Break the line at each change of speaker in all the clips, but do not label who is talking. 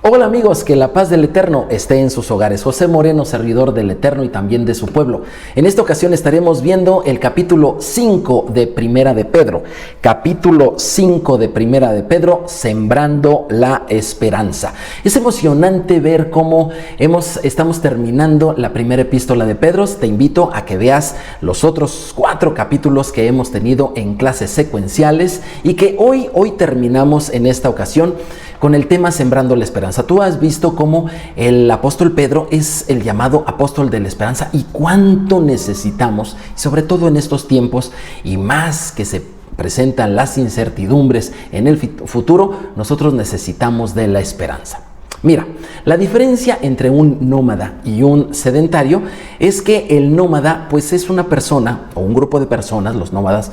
Hola amigos, que la paz del Eterno esté en sus hogares. José Moreno, servidor del Eterno y también de su pueblo. En esta ocasión estaremos viendo el capítulo 5 de Primera de Pedro. Capítulo 5 de Primera de Pedro, sembrando la esperanza. Es emocionante ver cómo estamos terminando la primera epístola de Pedro. Te invito a que veas los otros 4 capítulos que hemos tenido en clases secuenciales y que hoy terminamos en esta ocasión con el tema Sembrando la Esperanza. Tú has visto cómo el apóstol Pedro es el llamado apóstol de la esperanza y cuánto necesitamos, sobre todo en estos tiempos y más que se presentan las incertidumbres en el futuro, nosotros necesitamos de la esperanza. Mira, la diferencia entre un nómada y un sedentario es que el nómada pues es una persona o un grupo de personas, los nómadas,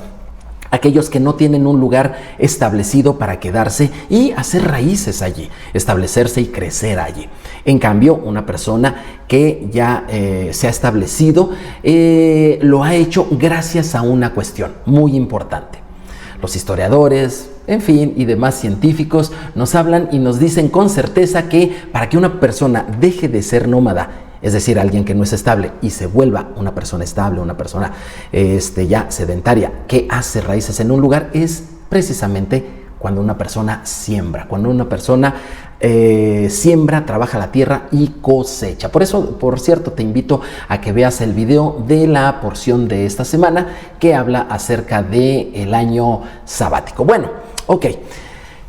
aquellos que no tienen un lugar establecido para quedarse y hacer raíces allí, establecerse y crecer allí. En cambio, una persona que ya se ha establecido, lo ha hecho gracias a una cuestión muy importante. Los historiadores, en fin, y demás científicos nos hablan y nos dicen con certeza que para que una persona deje de ser nómada, es decir, alguien que no es estable y se vuelva una persona estable, una persona ya sedentaria, que hace raíces en un lugar, es precisamente cuando una persona siembra, cuando una persona siembra, trabaja la tierra y cosecha. Por eso, por cierto, te invito a que veas el video de la porción de esta semana que habla acerca del año sabático. Bueno, ok,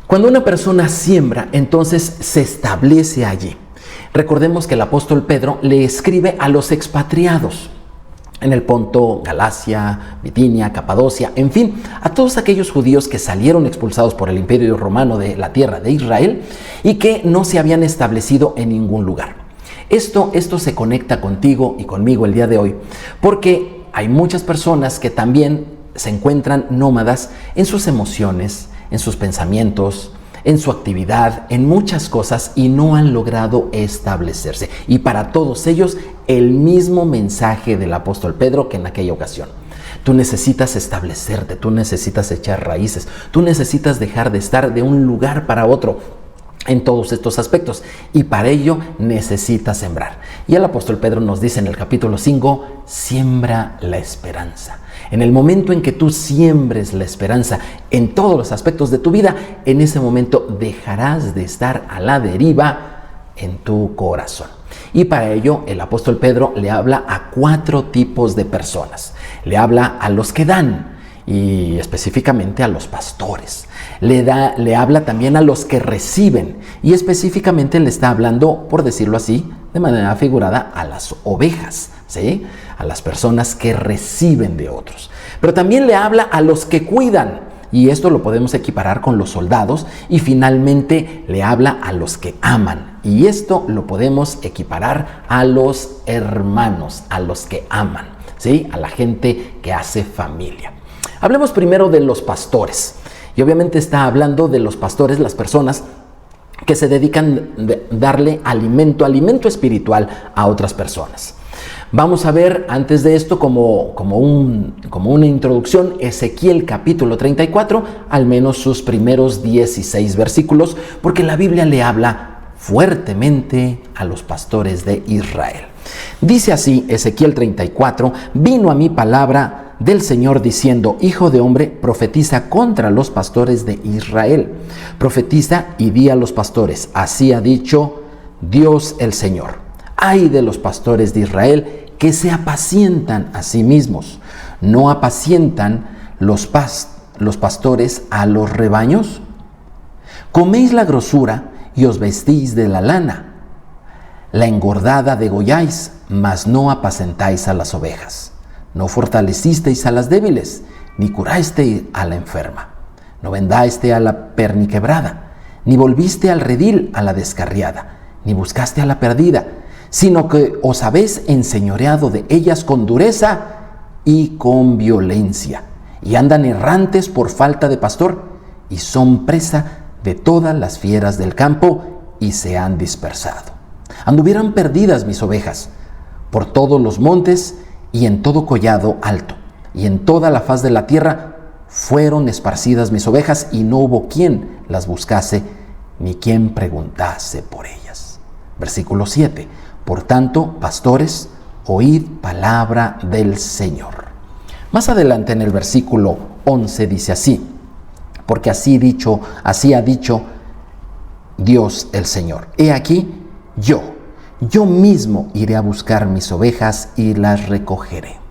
cuando una persona siembra, entonces se establece allí. Recordemos que el apóstol Pedro le escribe a los expatriados en el Ponto, Galacia, Bitinia, Capadocia, en fin, a todos aquellos judíos que salieron expulsados por el Imperio Romano de la tierra de Israel y que no se habían establecido en ningún lugar. Esto se conecta contigo y conmigo el día de hoy, porque hay muchas personas que también se encuentran nómadas en sus emociones, en sus pensamientos, en su actividad, en muchas cosas y no han logrado establecerse. Y para todos ellos, el mismo mensaje del apóstol Pedro que en aquella ocasión. Tú necesitas establecerte, tú necesitas echar raíces, tú necesitas dejar de estar de un lugar para otro en todos estos aspectos y para ello necesitas sembrar. Y el apóstol Pedro nos dice en el capítulo 5, siembra la esperanza. En el momento en que tú siembres la esperanza en todos los aspectos de tu vida, en ese momento dejarás de estar a la deriva en tu corazón. Y para ello el apóstol Pedro le habla a 4 tipos de personas. Le habla a los que dan y específicamente a los pastores. Le habla también a los que reciben y específicamente le está hablando, por decirlo así, de manera figurada, a las ovejas, ¿sí? A las personas que reciben de otros. Pero también le habla a los que cuidan y esto lo podemos equiparar con los soldados y finalmente le habla a los que aman y esto lo podemos equiparar a los hermanos, a los que aman, ¿sí? A la gente que hace familia. Hablemos primero de los pastores. Y obviamente está hablando de los pastores, las personas que se dedican a darle alimento espiritual a otras personas. Vamos a ver antes de esto como una introducción Ezequiel capítulo 34, al menos sus primeros 16 versículos, porque la Biblia le habla fuertemente a los pastores de Israel. Dice así Ezequiel 34, vino a mí palabra del Señor diciendo, hijo de hombre, profetiza contra los pastores de Israel. Profetiza y di a los pastores, así ha dicho Dios el Señor. Ay de los pastores de Israel que se apacientan a sí mismos. ¿No apacientan los pastores a los rebaños? Coméis la grosura y os vestís de la lana. La engordada degolláis, mas no apacentáis a las ovejas. No fortalecisteis a las débiles, ni curasteis a la enferma. No vendaste a la perniquebrada, ni volviste al redil a la descarriada, ni buscaste a la perdida, sino que os habéis enseñoreado de ellas con dureza y con violencia, y andan errantes por falta de pastor, y son presa de todas las fieras del campo, y se han dispersado. Anduvieron perdidas mis ovejas por todos los montes, y en todo collado alto, y en toda la faz de la tierra fueron esparcidas mis ovejas y no hubo quien las buscase ni quien preguntase por ellas. Versículo 7. Por tanto, pastores, oíd palabra del Señor. Más adelante en el versículo 11 dice así: porque así ha dicho Dios el Señor. He aquí, yo mismo iré a buscar mis ovejas y las recogeré.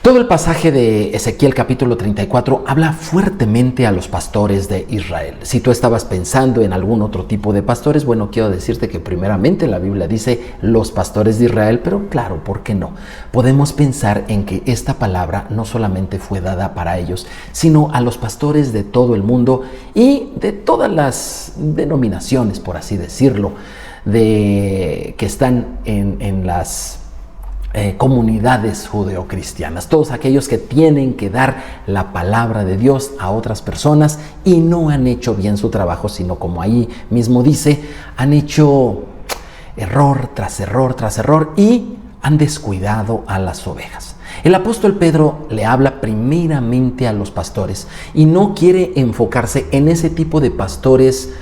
Todo el pasaje de Ezequiel capítulo 34 habla fuertemente a los pastores de Israel. Si tú estabas pensando en algún otro tipo de pastores, bueno, quiero decirte que primeramente la Biblia dice los pastores de Israel, pero claro, ¿por qué no? Podemos pensar en que esta palabra no solamente fue dada para ellos, sino a los pastores de todo el mundo y de todas las denominaciones, por así decirlo, que están en las comunidades judeocristianas, todos aquellos que tienen que dar la palabra de Dios a otras personas y no han hecho bien su trabajo, sino como ahí mismo dice, han hecho error tras error tras error y han descuidado a las ovejas. El apóstol Pedro le habla primeramente a los pastores y no quiere enfocarse en ese tipo de pastores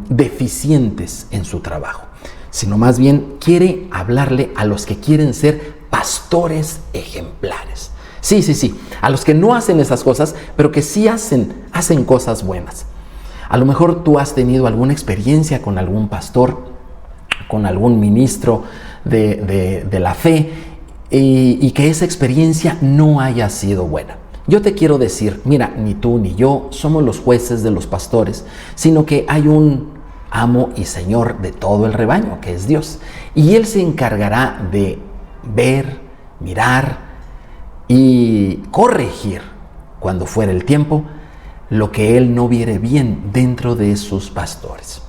deficientes en su trabajo, sino más bien quiere hablarle a los que quieren ser pastores ejemplares. Sí, a los que no hacen esas cosas, pero que sí hacen cosas buenas. A lo mejor tú has tenido alguna experiencia con algún pastor, con algún ministro de la fe, y que esa experiencia no haya sido buena. Yo te quiero decir, mira, ni tú ni yo somos los jueces de los pastores, sino que hay un amo y señor de todo el rebaño, que es Dios. Y Él se encargará de ver, mirar y corregir, cuando fuera el tiempo, lo que Él no viere bien dentro de sus pastores.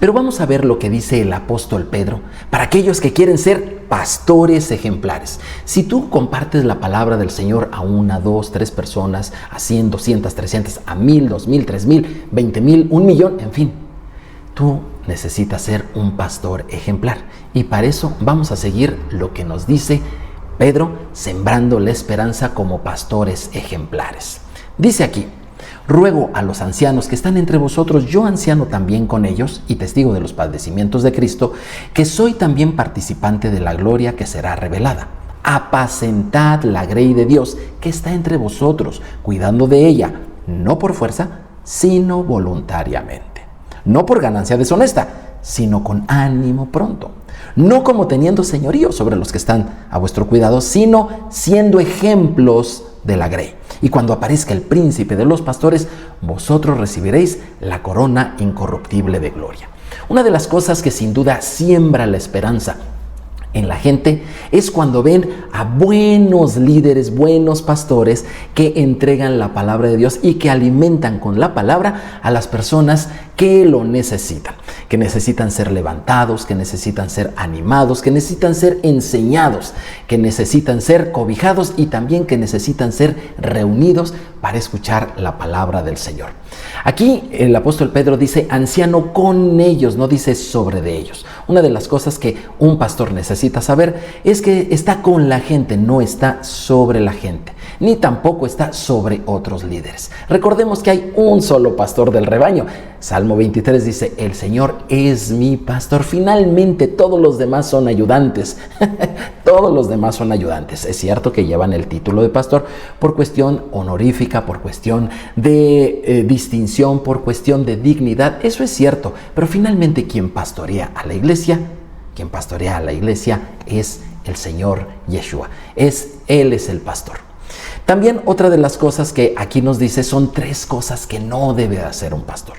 Pero vamos a ver lo que dice el apóstol Pedro para aquellos que quieren ser pastores ejemplares. Si tú compartes la palabra del Señor a 1, 2, 3 personas, a 100, 200, 300, a 1000, 2000, 3000, 20,000, 1,000,000, en fin, tú necesitas ser un pastor ejemplar. Y para eso vamos a seguir lo que nos dice Pedro, sembrando la esperanza como pastores ejemplares. Dice aquí: ruego a los ancianos que están entre vosotros, yo anciano también con ellos y testigo de los padecimientos de Cristo, que soy también participante de la gloria que será revelada. Apacentad la grey de Dios que está entre vosotros, cuidando de ella, no por fuerza, sino voluntariamente. No por ganancia deshonesta, sino con ánimo pronto. No como teniendo señorío sobre los que están a vuestro cuidado, sino siendo ejemplos de la grey. Y cuando aparezca el príncipe de los pastores, vosotros recibiréis la corona incorruptible de gloria. Una de las cosas que sin duda siembra la esperanza en la gente es cuando ven a buenos líderes, buenos pastores que entregan la palabra de Dios y que alimentan con la palabra a las personas que lo necesitan, que necesitan ser levantados, que necesitan ser animados, que necesitan ser enseñados, que necesitan ser cobijados y también que necesitan ser reunidos para escuchar la palabra del Señor. Aquí el apóstol Pedro dice anciano con ellos, no dice sobre de ellos. Una de las cosas que un pastor necesita saber es que está con la gente, no está sobre la gente, ni tampoco está sobre otros líderes. Recordemos que hay un solo pastor del rebaño. Salmo 23 dice, el Señor es mi pastor. Finalmente todos los demás son ayudantes. Todos los demás son ayudantes. Es cierto que llevan el título de pastor por cuestión honorífica, por cuestión de distinción, por cuestión de dignidad. Eso es cierto. Pero finalmente quien pastorea a la iglesia, es el Señor Yeshua. Él es el pastor. También otra de las cosas que aquí nos dice son 3 cosas que no debe hacer un pastor.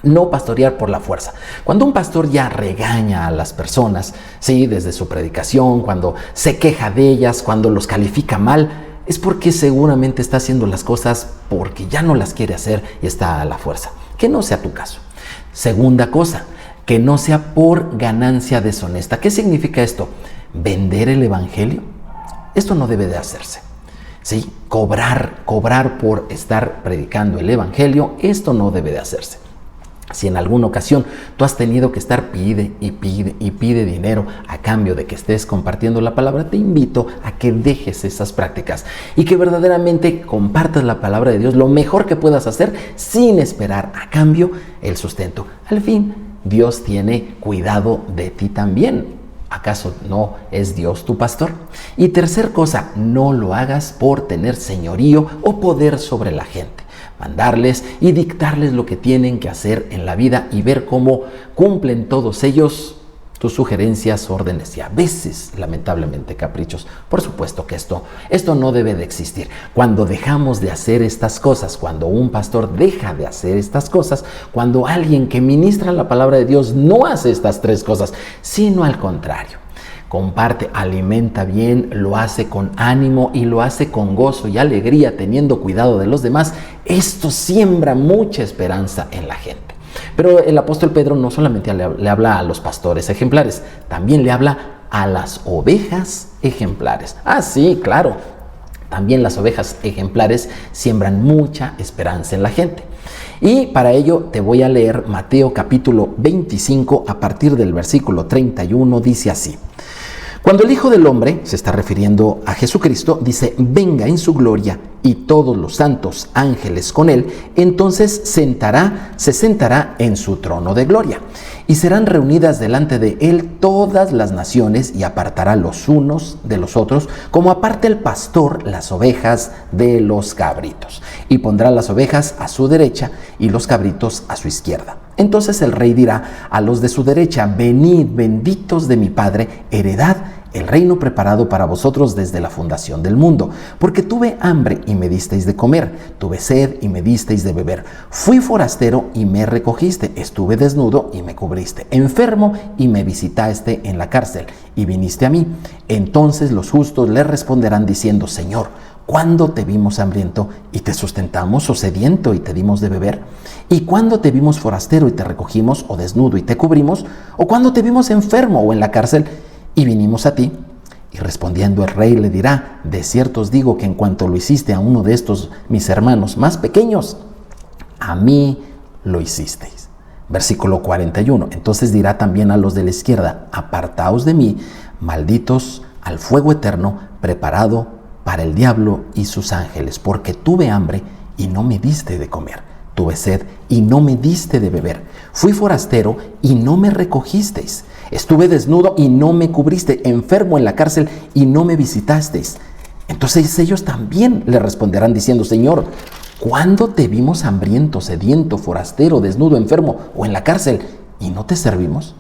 No pastorear por la fuerza. Cuando un pastor ya regaña a las personas, ¿sí? Desde su predicación, cuando se queja de ellas, cuando los califica mal, es porque seguramente está haciendo las cosas porque ya no las quiere hacer y está a la fuerza. Que no sea tu caso. Segunda cosa, que no sea por ganancia deshonesta. ¿Qué significa esto? ¿Vender el evangelio? Esto no debe de hacerse. ¿Sí? Cobrar por estar predicando el evangelio, esto no debe de hacerse. Si en alguna ocasión tú has tenido que estar pide y pide dinero a cambio de que estés compartiendo la palabra, te invito a que dejes esas prácticas y que verdaderamente compartas la palabra de Dios lo mejor que puedas hacer sin esperar a cambio el sustento. Al fin, Dios tiene cuidado de ti también. ¿Acaso no es Dios tu pastor? Y tercer cosa, no lo hagas por tener señorío o poder sobre la gente. Mandarles y dictarles lo que tienen que hacer en la vida y ver cómo cumplen todos ellos tus sugerencias, órdenes y a veces, lamentablemente, caprichos. Por supuesto que esto no debe de existir. Cuando dejamos de hacer estas cosas, cuando un pastor deja de hacer estas cosas, cuando alguien que ministra la palabra de Dios no hace estas tres cosas, sino al contrario, comparte, alimenta bien, lo hace con ánimo y lo hace con gozo y alegría, teniendo cuidado de los demás, esto siembra mucha esperanza en la gente. Pero el apóstol Pedro no solamente le habla a los pastores ejemplares, también le habla a las ovejas ejemplares. Ah, sí, claro, también las ovejas ejemplares siembran mucha esperanza en la gente. Y para ello te voy a leer Mateo capítulo 25 a partir del versículo 31, dice así. Cuando el Hijo del Hombre, se está refiriendo a Jesucristo, dice, venga en su gloria y todos los santos ángeles con él, entonces se sentará en su trono de gloria. Y serán reunidas delante de él todas las naciones y apartará los unos de los otros, como aparta el pastor las ovejas de los cabritos. Y pondrá las ovejas a su derecha y los cabritos a su izquierda. Entonces el rey dirá a los de su derecha, venid, benditos de mi Padre, heredad el reino preparado para vosotros desde la fundación del mundo. Porque tuve hambre y me disteis de comer, tuve sed y me disteis de beber, fui forastero y me recogiste, estuve desnudo y me cubriste, enfermo y me visitaste en la cárcel y viniste a mí. Entonces los justos le responderán diciendo, Señor, ¿cuándo te vimos hambriento y te sustentamos, o sediento y te dimos de beber? ¿Y cuándo te vimos forastero y te recogimos, o desnudo y te cubrimos? ¿O cuándo te vimos enfermo o en la cárcel y vinimos a ti? Y respondiendo el rey le dirá, de cierto os digo que en cuanto lo hiciste a uno de estos mis hermanos más pequeños, a mí lo hicisteis. Versículo 41. Entonces dirá también a los de la izquierda, apartaos de mí, malditos, al fuego eterno preparado para el diablo y sus ángeles, porque tuve hambre y no me diste de comer, tuve sed y no me diste de beber, fui forastero y no me recogisteis, estuve desnudo y no me cubriste, enfermo en la cárcel y no me visitasteis. Entonces ellos también le responderán diciendo, Señor, ¿cuándo te vimos hambriento, sediento, forastero, desnudo, enfermo o en la cárcel y no te servimos?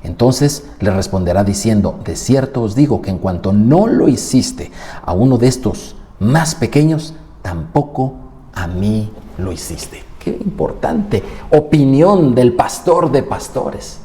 Entonces le responderá diciendo, de cierto os digo que en cuanto no lo hiciste a uno de estos más pequeños, tampoco a mí lo hiciste. Qué importante opinión del pastor de pastores.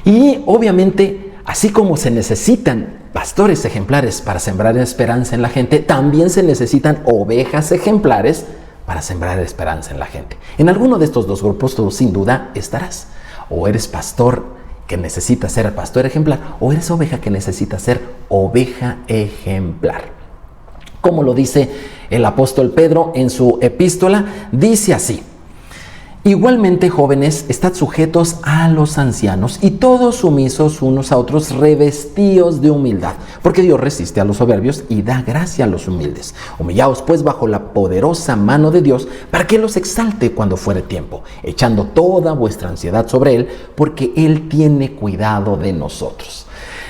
Y obviamente, así como se necesitan pastores ejemplares para sembrar esperanza en la gente, también se necesitan ovejas ejemplares para sembrar esperanza en la gente. En alguno de estos dos grupos tú sin duda estarás. O eres pastor que necesita ser pastor ejemplar, o eres oveja que necesita ser oveja ejemplar. Como lo dice el apóstol Pedro en su epístola, dice así, igualmente jóvenes, estad sujetos a los ancianos y todos sumisos unos a otros, revestidos de humildad, porque Dios resiste a los soberbios y da gracia a los humildes. Humillaos pues bajo la poderosa mano de Dios, para que los exalte cuando fuere tiempo, echando toda vuestra ansiedad sobre Él, porque Él tiene cuidado de nosotros.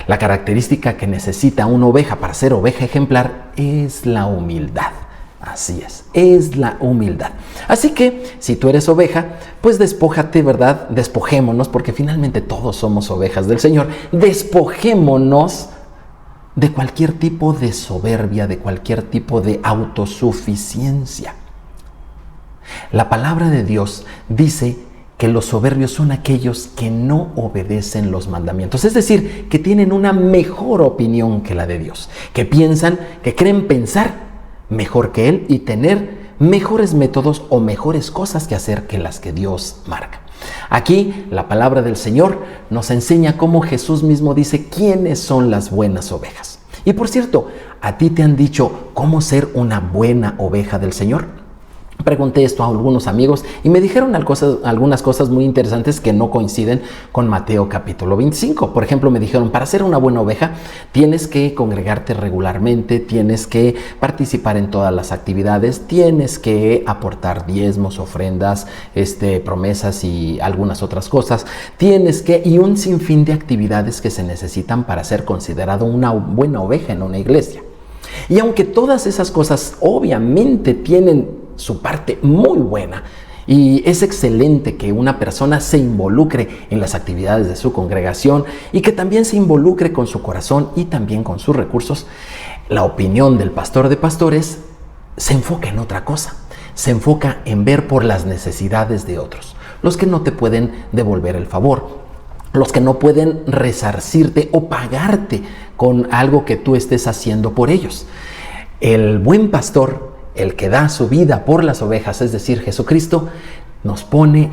La característica que necesita una oveja para ser oveja ejemplar es la humildad. Así es la humildad. Así que si tú eres oveja, pues despójate, ¿verdad? Despojémonos, porque finalmente todos somos ovejas del Señor. Despojémonos de cualquier tipo de soberbia, de cualquier tipo de autosuficiencia. La palabra de Dios dice que los soberbios son aquellos que no obedecen los mandamientos, es decir, que tienen una mejor opinión que la de Dios, que piensan, que creen pensar mejor que Él y tener mejores métodos o mejores cosas que hacer que las que Dios marca. Aquí la palabra del Señor nos enseña cómo Jesús mismo dice quiénes son las buenas ovejas. Y por cierto, ¿a ti te han dicho cómo ser una buena oveja del Señor? Pregunté esto a algunos amigos y me dijeron algunas cosas muy interesantes que no coinciden con Mateo capítulo 25. Por ejemplo, me dijeron, para ser una buena oveja tienes que congregarte regularmente, tienes que participar en todas las actividades, tienes que aportar diezmos, ofrendas, promesas y algunas otras cosas, y un sinfín de actividades que se necesitan para ser considerado una buena oveja en una iglesia. Y aunque todas esas cosas obviamente tienen su parte muy buena y es excelente que una persona se involucre en las actividades de su congregación y que también se involucre con su corazón y también con sus recursos, la opinión del pastor de pastores se enfoca en otra cosa, se enfoca en ver por las necesidades de otros, los que no te pueden devolver el favor, los que no pueden resarcirte o pagarte con algo que tú estés haciendo por ellos. El buen pastor, el que da su vida por las ovejas, es decir, Jesucristo, nos pone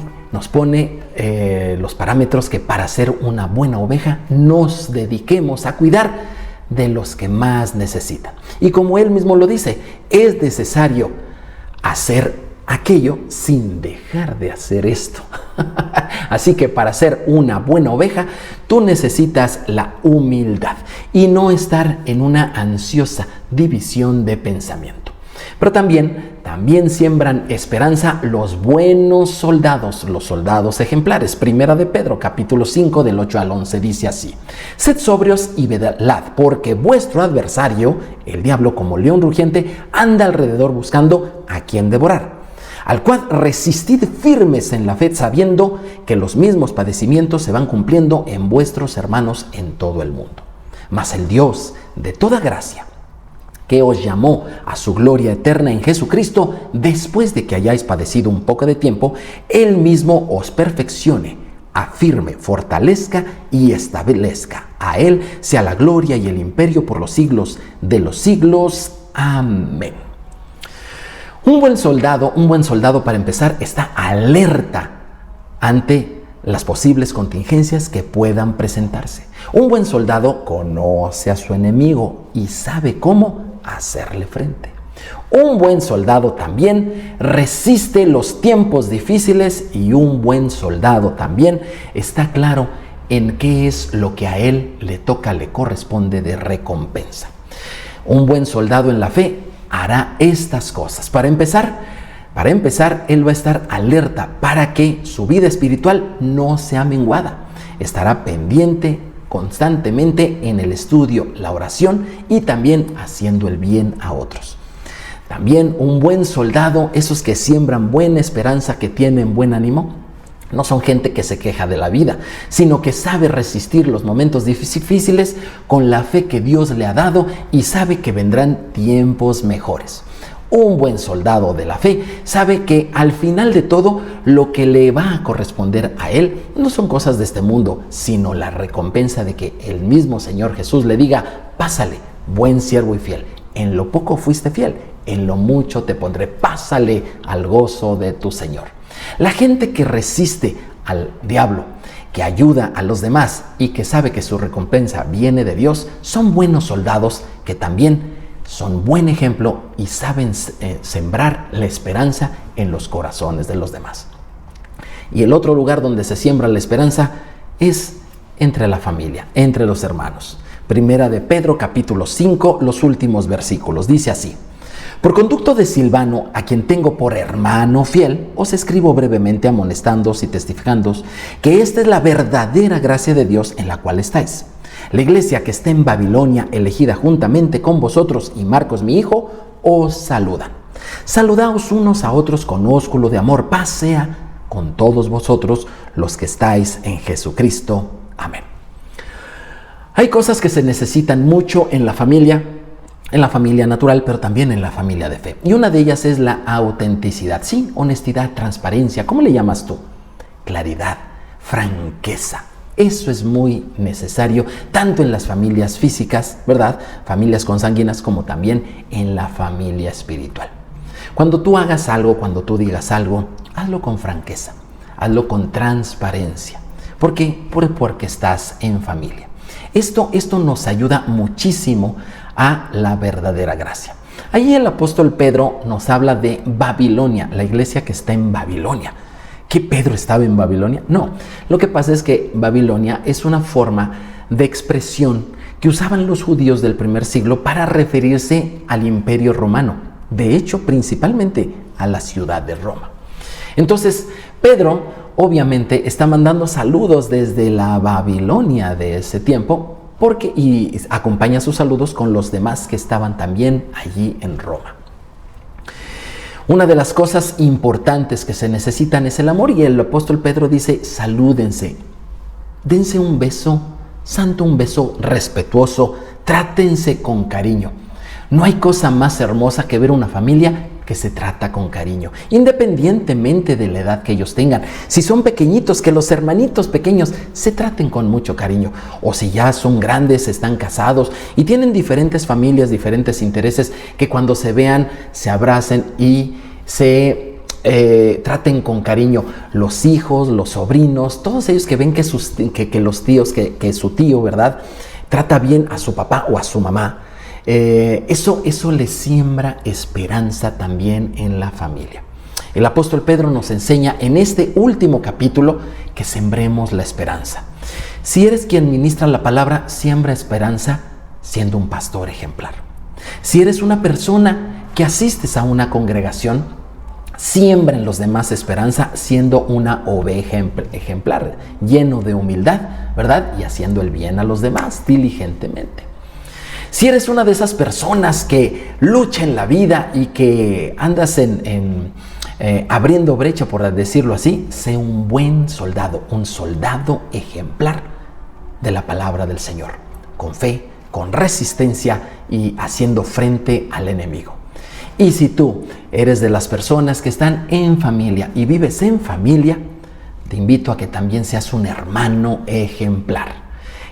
los parámetros que para ser una buena oveja nos dediquemos a cuidar de los que más necesitan. Y como él mismo lo dice, es necesario hacer aquello sin dejar de hacer esto. Así que para ser una buena oveja, tú necesitas la humildad y no estar en una ansiosa división de pensamiento. Pero también siembran esperanza los buenos soldados, los soldados ejemplares. Primera de Pedro, capítulo 5, del 8 al 11, dice así: Sed sobrios y velad, porque vuestro adversario, el diablo, como león rugiente, anda alrededor buscando a quien devorar. Al cual resistid firmes en la fe, sabiendo que los mismos padecimientos se van cumpliendo en vuestros hermanos en todo el mundo. Mas el Dios de toda gracia, que os llamó a su gloria eterna en Jesucristo, después de que hayáis padecido un poco de tiempo, Él mismo os perfeccione, afirme, fortalezca y establezca. A Él sea la gloria y el imperio por los siglos de los siglos. Amén. Un buen soldado para empezar, está alerta ante las posibles contingencias que puedan presentarse. Un buen soldado conoce a su enemigo y sabe cómo hacerle frente. Un buen soldado también resiste los tiempos difíciles y un buen soldado también está claro en qué es lo que a él le toca, le corresponde de recompensa. Un buen soldado en la fe hará estas cosas. Para empezar, él va a estar alerta para que su vida espiritual no sea menguada. Estará pendiente constantemente en el estudio, la oración y también haciendo el bien a otros. También un buen soldado, esos que siembran buena esperanza, que tienen buen ánimo, no son gente que se queja de la vida, sino que sabe resistir los momentos difíciles con la fe que Dios le ha dado y sabe que vendrán tiempos mejores. Un buen soldado de la fe sabe que al final de todo lo que le va a corresponder a él no son cosas de este mundo, sino la recompensa de que el mismo Señor Jesús le diga: pásale, buen siervo y fiel, en lo poco fuiste fiel, en lo mucho te pondré, pásale al gozo de tu Señor. La gente que resiste al diablo, que ayuda a los demás y que sabe que su recompensa viene de Dios, son buenos soldados que también son buen ejemplo y saben sembrar la esperanza en los corazones de los demás. Y el otro lugar donde se siembra la esperanza es entre la familia, entre los hermanos. Primera de Pedro, capítulo 5, los últimos versículos. Dice así: Por conducto de Silvano, a quien tengo por hermano fiel, os escribo brevemente amonestándoos y testificándoos que esta es la verdadera gracia de Dios en la cual estáis. La iglesia que está en Babilonia, elegida juntamente con vosotros y Marcos mi hijo, os saludan. Saludaos unos a otros con ósculo de amor. Paz sea con todos vosotros los que estáis en Jesucristo. Amén. Hay cosas que se necesitan mucho en la familia natural, pero también en la familia de fe. Y una de ellas es la autenticidad. Sí, honestidad, transparencia. ¿Cómo le llamas tú? Claridad, franqueza. Eso es muy necesario, tanto en las familias físicas, ¿verdad? Familias consanguíneas, como también en la familia espiritual. Cuando tú hagas algo, cuando tú digas algo, hazlo con franqueza, hazlo con transparencia. ¿Por qué? Porque estás en familia. Esto nos ayuda muchísimo a la verdadera gracia. Ahí el apóstol Pedro nos habla de Babilonia, la iglesia que está en Babilonia. ¿Que Pedro estaba en Babilonia? No, lo que pasa es que Babilonia es una forma de expresión que usaban los judíos del primer siglo para referirse al imperio romano, de hecho principalmente a la ciudad de Roma. Entonces Pedro obviamente está mandando saludos desde la Babilonia de ese tiempo y acompaña sus saludos con los demás que estaban también allí en Roma. Una de las cosas importantes que se necesitan es el amor, y el apóstol Pedro dice: salúdense, dense un beso santo, un beso respetuoso, trátense con cariño. No hay cosa más hermosa que ver una familia que se trata con cariño, independientemente de la edad que ellos tengan. Si son pequeñitos, que los hermanitos pequeños se traten con mucho cariño, o si ya son grandes, están casados y tienen diferentes familias, diferentes intereses, que cuando se vean se abracen y se traten con cariño. Los hijos, los sobrinos, todos ellos que ven que los tíos, que su tío, ¿verdad?, trata bien a su papá o a su mamá. Eso les siembra esperanza también en la familia. El apóstol Pedro nos enseña en este último capítulo que sembremos la esperanza. Si eres quien ministra la palabra, siembra esperanza siendo un pastor ejemplar. Si eres una persona que asistes a una congregación, siembra en los demás esperanza siendo una oveja ejemplar, lleno de humildad, ¿verdad?, y haciendo el bien a los demás diligentemente. Si eres una de esas personas que lucha en la vida y que andas abriendo brecha, por decirlo así, sé un buen soldado, un soldado ejemplar de la palabra del Señor, con fe, con resistencia y haciendo frente al enemigo. Y si tú eres de las personas que están en familia y vives en familia, te invito a que también seas un hermano ejemplar,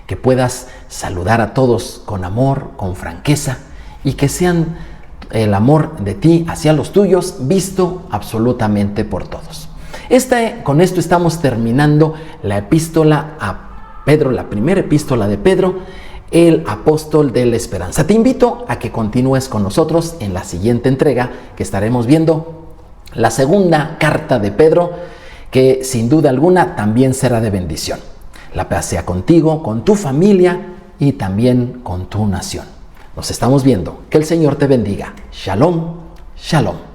que puedas saludar a todos con amor, con franqueza, y que sean el amor de ti hacia los tuyos visto absolutamente por todos. Con esto estamos terminando la epístola a Pedro, la primera epístola de Pedro, el apóstol de la esperanza. Te invito a que continúes con nosotros en la siguiente entrega, que estaremos viendo la segunda carta de Pedro, que sin duda alguna también será de bendición. La paz sea contigo, con tu familia y también con tu nación. Nos estamos viendo. Que el Señor te bendiga. Shalom, shalom.